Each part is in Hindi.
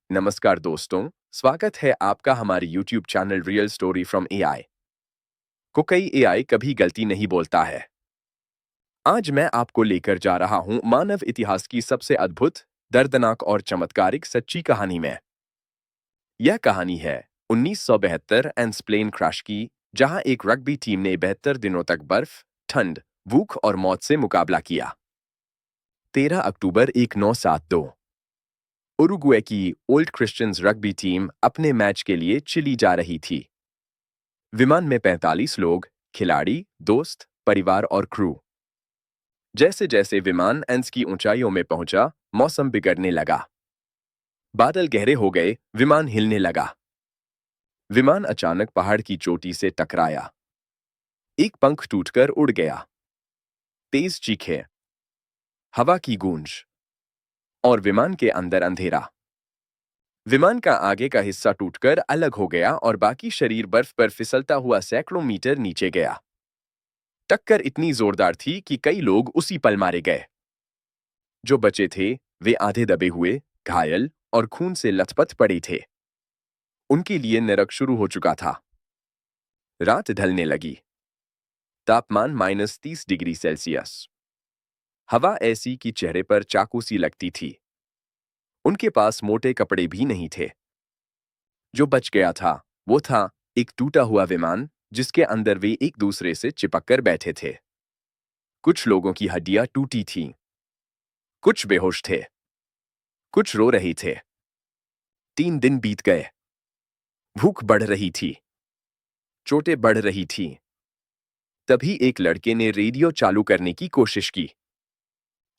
नमस्कार दोस्तों, स्वागत है आपका हमारे YouTube channel real story from AI. को कई एआई कभी गलती नहीं बोलता है। आज मैं आपको लेकर जा रहा हूं मानव इतिहास की सबसे अद्भुत, दर्दनाक और चमत्कारिक सच्ची कहानी में। यह कहानी है 1972 एंस्प्लेन क्रैश की, जहां एक रग्बी टीम ने 72 दिनों तक बर्फ, ठंड, भूख और मौत से मुकाबला किया। 13 अक्टूबर 1972 उरुग्वे की ओल्ड क्रिश्चियंस रग्बी टीम अपने मैच के लिए चिली जा रही थी। विमान में 45 लोग, खिलाड़ी, दोस्त, परिवार और क्रू। जैसे जैसे विमान एंस की ऊंचाइयों में पहुंचा, मौसम बिगड़ने लगा। बादल गहरे हो गए, विमान हिलने लगा। विमान अचानक पहाड़ की चोटी से टकराया। एक पंख टूटकर उड़ गया। तेज चीखें, हवा की गूंज और विमान के अंदर अंधेरा। विमान का आगे का हिस्सा टूटकर अलग हो गया और बाकी शरीर बर्फ पर फिसलता हुआ सैकड़ों मीटर नीचे गया। टक्कर इतनी जोरदार थी कि कई लोग उसी पल मारे गए। जो बचे थे, वे आधे दबे हुए, घायल और खून से लथपथ पड़े थे। उनके लिए नरक शुरू हो चुका था। रात ढलने लगी। तापमान -30 डिग्री सेल्सियस। हवा ऐसी कि चेहरे पर चाकू सी लगती थी। उनके पास मोटे कपड़े भी नहीं थे। जो बच गया था, वो था एक टूटा हुआ विमान, जिसके अंदर वे एक दूसरे से चिपक कर बैठे थे। कुछ लोगों की हड्डियां टूटी थीं। कुछ बेहोश थे। कुछ रो रहे थे। 3 दिन बीत गए। भूख बढ़ रही थी। चोटें बढ़ रही थीं। तभी एक लड़के ने रेडियो चालू करने की कोशिश की।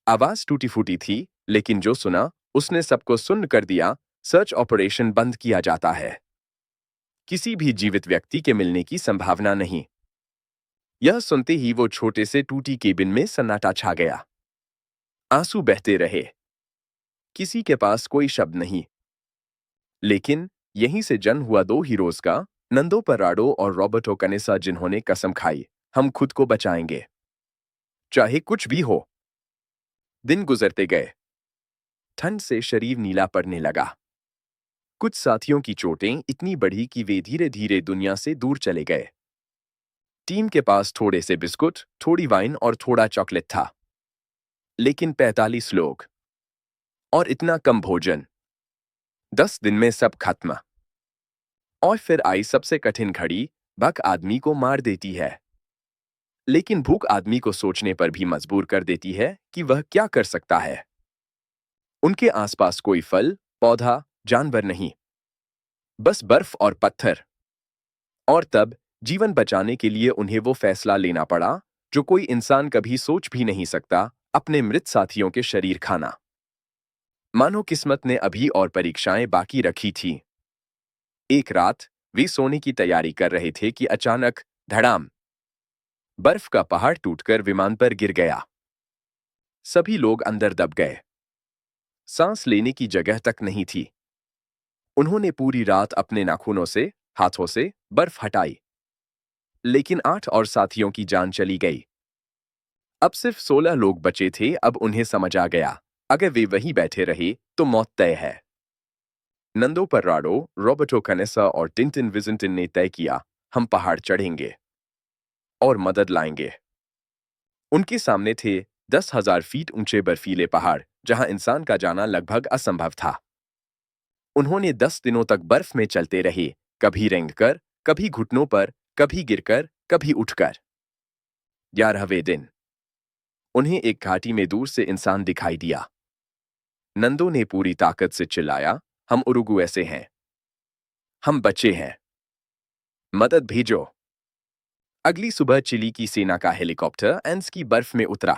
आवाज टूटी फूटी थी, लेकिन जो सुना, उसने सबको सुन्न कर दिया। सर्च ऑपरेशन बंद किया जाता है। किसी भी जीवित व्यक्ति के मिलने की संभावना नहीं। यह सुनते ही वो छोटे से टूटी केबिन में सन्नाटा छा गया। आंसू बहते रहे। किसी के पास कोई शब्द नहीं। लेकिन यहीं से जन्म हुआ 2 हीरोज का, नंदो पराडो और रॉबर्टो कनेसा, जिन्होंने कसम खाई, हम खुद को बचाएंगे, चाहे कुछ भी हो। दिन गुजरते गए। ठंड से शरीर नीला पड़ने लगा। कुछ साथियों की चोटें इतनी बढ़ी कि वे धीरे धीरे दुनिया से दूर चले गए। टीम के पास थोड़े से बिस्कुट, थोड़ी वाइन और थोड़ा चॉकलेट था। लेकिन 45 लोग और इतना कम भोजन। 10 दिन में सब खत्म। और फिर आई सबसे कठिन घड़ी। भूख आदमी को मार देती है, लेकिन भूख आदमी को सोचने पर भी मजबूर कर देती है कि वह क्या कर सकता है। उनके आसपास कोई फल, पौधा, जानवर नहीं, बस बर्फ और पत्थर। और तब जीवन बचाने के लिए उन्हें वो फैसला लेना पड़ा जो कोई इंसान कभी सोच भी नहीं सकता, अपने मृत साथियों के शरीर खाना। मानो किस्मत ने अभी और परीक्षाएं बाकी रखी थी। एक रात वे सोने की तैयारी कर रहे थे कि अचानक धड़ाम, बर्फ का पहाड़ टूटकर विमान पर गिर गया। सभी लोग अंदर दब गए। सांस लेने की जगह तक नहीं थी। उन्होंने पूरी रात अपने नाखूनों से, हाथों से बर्फ हटाई, लेकिन 8 और साथियों की जान चली गई। अब सिर्फ 16 लोग बचे थे। अब उन्हें समझ आ गया, अगर वे वहीं बैठे रहे तो मौत तय है। नंदो पर्राडो, रॉबर्टो कनेसा और टिंटिन विजिंटन ने तय किया, हम पहाड़ चढ़ेंगे और मदद लाएंगे। उनके सामने थे 10,000 फीट ऊंचे बर्फीले पहाड़, जहां इंसान का जाना लगभग असंभव था। उन्होंने 10 दिनों तक बर्फ में चलते रहे, कभी रेंगकर, कभी घुटनों पर, कभी गिरकर, कभी उठकर। 11वें दिन उन्हें एक घाटी में दूर से इंसान दिखाई दिया। नंदो ने पूरी ताकत से चिल्लाया, हम उरुग्वे से हैं। हम बच्चे हैं। मदद भेजो। अगली सुबह चिली की सेना का हेलीकॉप्टर एंस की बर्फ में उतरा।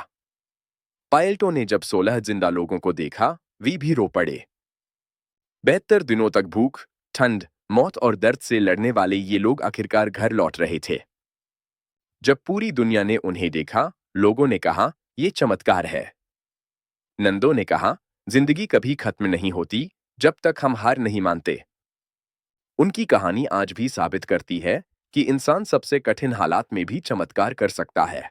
पायलटों ने जब 16 जिंदा लोगों को देखा, वे भी रो पड़े। 72 दिनों तक भूख, ठंड, मौत और दर्द से लड़ने वाले ये लोग आखिरकार घर लौट रहे थे। जब पूरी दुनिया ने उन्हें देखा, लोगों ने कहा, ये चमत्कार है। नंदो ने कहा, जिंदगी कभी खत्म नहीं होती जब तक हम हार नहीं मानते। उनकी कहानी आज भी साबित करती है कि इंसान सबसे कठिन हालात में भी चमत्कार कर सकता है।